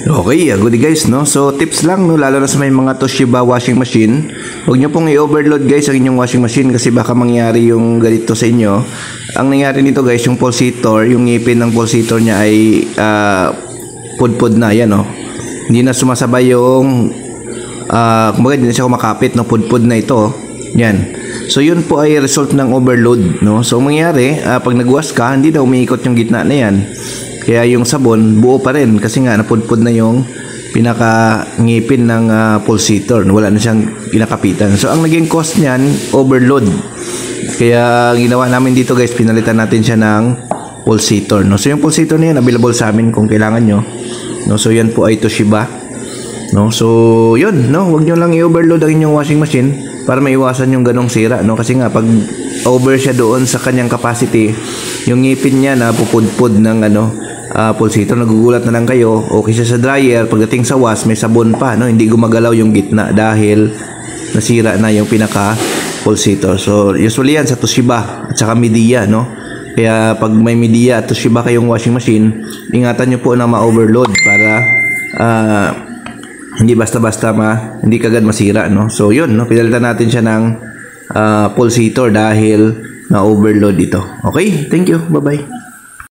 Okay, good guys, no? So tips lang, no, lalo na sa may mga Toshiba washing machine, huwag nyo pong i-overload guys ang inyong washing machine kasi baka mangyari yung ganito sa inyo. Ang nangyari nito guys, yung pulsator, yung ngipin ng pulsator niya ay pudpud na, yan, no? Hindi na sumasabay yung kumbaga hindi na siya kumakapit, no? Pudpud na ito, yan. So yun po ay result ng overload, no? So mangyari, pag nagwash ka, hindi na umiikot yung gitna na yan. Kaya yung sabon, buo pa rin kasi nga napudpud na yung pinaka-ngipin ng pulsator. Wala na siyang kinakapitan. So, ang naging cost niyan, overload. Kaya ginawa namin dito guys, pinalitan natin siya ng pulsator. No? So, yung pulsator na yan, available sa amin kung kailangan nyo. No? So, yan po ay Toshiba. No? So, yun. No? Huwag nyo lang i-overload ang inyong washing machine para maiwasan yung ganong sira. No? Kasi nga, pag over siya doon sa kanyang capacity, yung ngipin niya na pupudpud ng pulsator, nagugulat na lang kayo. Okay siya sa dryer, pagdating sa wash may sabon pa, no? Hindi gumagalaw yung gitna dahil nasira na yung pinaka pulsator. So usually yan sa Toshiba at saka Midea, no? Kaya pag may Midea at Toshiba kayong washing machine, ingatan nyo po na ma-overload para hindi basta-basta hindi kagad masira, no? So yun, no? Pinalitan natin siya ng pulsator dahil na-overload ito. Okay, thank you, bye-bye.